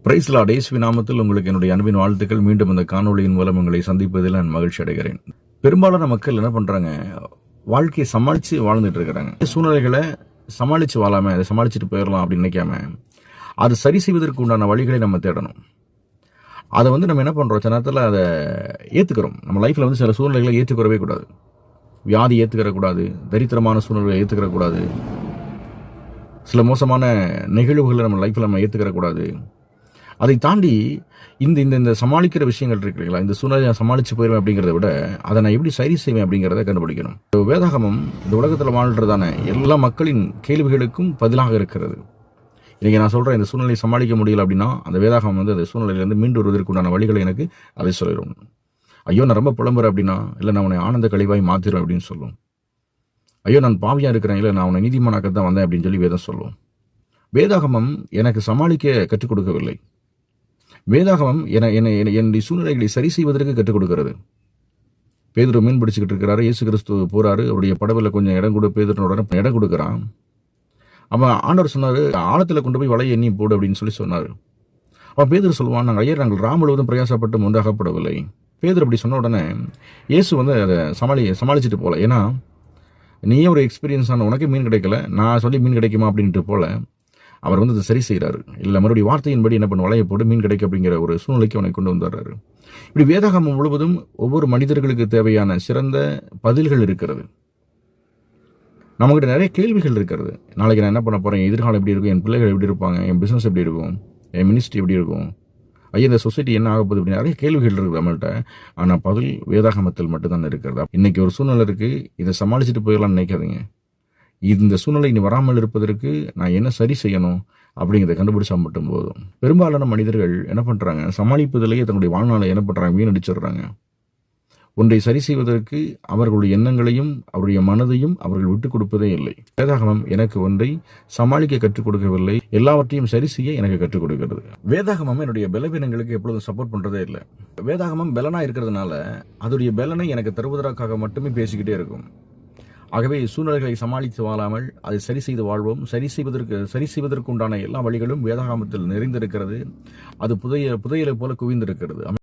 Price Lord. இயேசுவின் நாமத்தில் உங்களுக்கு என்னுடைய அன்பின் வாழ்த்துக்கள். மீண்டும் இந்த காணொளியின் மூலம் உங்களை சந்திப்பதில் நான் மகிழ்ச்சி அடைகிறேன். பெரும்பாலான மக்கள் என்ன பண்றாங்க, வாழ்க்கையை சமாளித்து வாழ்ந்துட்டு இருக்கிறாங்க. சூழ்நிலைகளை சமாளித்து வாழாம அதை சமாளிச்சுட்டு போயிடலாம் அப்படின்னு நினைக்காம அது சரி செய்வதற்கு உண்டான வழிகளை நம்ம தேடணும். அதை நம்ம என்ன பண்றோம், சில நேரத்தில் அதை ஏற்றுக்கிறோம். நம்ம லைஃப்ல சில சூழ்நிலைகளை ஏற்றுக்கிறவே கூடாது. வியாதி ஏற்றுக்கிற கூடாது, தரித்திரமான சூழ்நிலைகளை ஏற்றுக்கிற கூடாது, சில மோசமான நிகழ்வுகளை நம்ம லைஃப்ல நம்ம ஏற்றுக்கிற கூடாது. அதை தாண்டி இந்த இந்த இந்த சமாளிக்கிற விஷயங்கள் இருக்கு இல்லைங்களா, இந்த சூழ்நிலையை சமாளித்து போயிடுவேன் அப்படிங்கிறத விட அதை நான் எப்படி சரி செய்வேன் அப்படிங்கிறத கண்டுபிடிக்கணும். வேதாகமம் இந்த உலகத்தில் வாழ்றதான எல்லா மக்களின் கேள்விகளுக்கும் பதிலாக இருக்கிறது. இன்றைக்கி நான் சொல்கிறேன், இந்த சூழ்நிலையை சமாளிக்க முடியல அப்படின்னா அந்த வேதாகமம் அந்த சூழ்நிலையிலேருந்து மீண்டு வருவதற்குண்டான வழிகளை எனக்கு அதை சொல்லிடும். ஐயோ நான் ரொம்ப புலம்புறேன் அப்படின்னா, இல்லை நான் உன்னை ஆனந்த கழிவாய் மாற்றிடுவேன் அப்படின்னு சொல்லும். ஐயோ நான் பாவியாக இருக்கிறேன், இல்லை நான் உன்னை நீதிமானாக்கத்தான் வந்தேன் அப்படின்னு சொல்லி வேதம் சொல்லும். வேதாகமம் எனக்கு சமாளிக்க கற்றுக் கொடுக்கவில்லை. வேதாகமம் என்னுடைய சூழ்நிலைகளை சரி செய்வதற்கு கற்றுக் கொடுக்கிறது. பேதுரு மீன் பிடிச்சிக்கிட்டு இருக்கிறாரு, இயேசு கிறிஸ்து போறாரு, அவருடைய படவில் கொஞ்சம் இடம் கொடு, பேதுருனோட இடம் கொடுக்குறான். அவன் ஆண்டவர் சொன்னார், ஆழத்தில் கொண்டு போய் வலையை எண்ணி போடு அப்படின்னு சொன்னார். அவன் பேதுரு சொல்லுவான், நாங்கள் ராம் முழுவதும் பிரயாசப்பட்டு ஒன்றாகப்படவில்லை. பேதுரு அப்படி சொன்ன உடனே இயேசு அதை சமாளிச்சுட்டு போல. ஏன்னா நீயே ஒரு எக்ஸ்பீரியன்ஸ் ஆன, உனக்கே மீன் கிடைக்கல, நான் சொல்லி மீன் கிடைக்குமா அப்படின்ட்டு போல அவர் அதை சரி செய்கிறாரு. இல்லை மறுபடியும் வார்த்தையின்படி என்ன பண்ண, வலையை போட்டு மீன் கிடைக்கும் அப்படிங்கிற ஒரு சூழ்நிலைக்கு அவனை கொண்டு வந்துடுறாரு. இப்படி வேதாகமம் முழுவதும் ஒவ்வொரு மனிதர்களுக்கு தேவையான சிறந்த பதில்கள் இருக்கிறது. நம்மகிட்ட நிறைய கேள்விகள் இருக்கிறது. நாளைக்கு நான் என்ன பண்ண போகிறேன், எதிர்காலம் எப்படி இருக்கும், என் பிள்ளைகள் எப்படி இருப்பாங்க, என் பிஸ்னஸ் எப்படி இருக்கும், என் மினிஸ்ட்ரி எப்படி இருக்கும், ஐயா இந்த சொசைட்டி என்ன ஆக போகுது, இப்படி நிறைய கேள்விகள் இருக்குது நம்மள்கிட்ட. ஆனால் பதில் வேதாகமத்தில் மட்டும்தான் இருக்கிறது. இன்னைக்கு ஒரு சூழ்நிலை இருக்குது, இதை சமாளிச்சுட்டு போயிடலாம்னு நினைக்காதீங்க. இந்த சூழ்நிலை இனி வராமல் இருப்பதற்கு நான் என்ன சரி செய்யணும் அப்படிங்கிறத கண்டுபிடிச்சா மட்டும் போதும். பெரும்பாலான மனிதர்கள் என்ன பண்ணுறாங்க, சமாளிப்பதிலேயே தன்னுடைய வாழ்நாளை என்ன பண்ணுறாங்க, வீணடிச்சிடுறாங்க. ஒன்றை சரி செய்வதற்கு அவர்களுடைய எண்ணங்களையும் அவருடைய மனதையும் அவர்கள் விட்டுக் கொடுப்பதே இல்லை. வேதாகமம் எனக்கு ஒன்றை சமாளிக்க கற்றுக் கொடுக்கவில்லை, எல்லாவற்றையும் சரி செய்ய எனக்கு கற்றுக் கொடுக்கிறது. வேதாகமம் என்னுடைய பலவீனங்களுக்கு எப்பொழுதும் சப்போர்ட் பண்றதே இல்லை. வேதாகமம் பலனா இருக்கிறதுனால அதோடைய பலனை எனக்கு தருவதற்காக மட்டுமே பேசிக்கிட்டே இருக்கும். ஆகவே சூழ்நிலைகளை சமாளித்து வாழாமல் அதை சரி செய்து வாழ்வோம். சரி செய்வதற்கு உண்டான எல்லா வழிகளும் வேதாகமத்தில் நிறைந்திருக்கிறது. அது புதையலை போல குவிந்திருக்கிறது.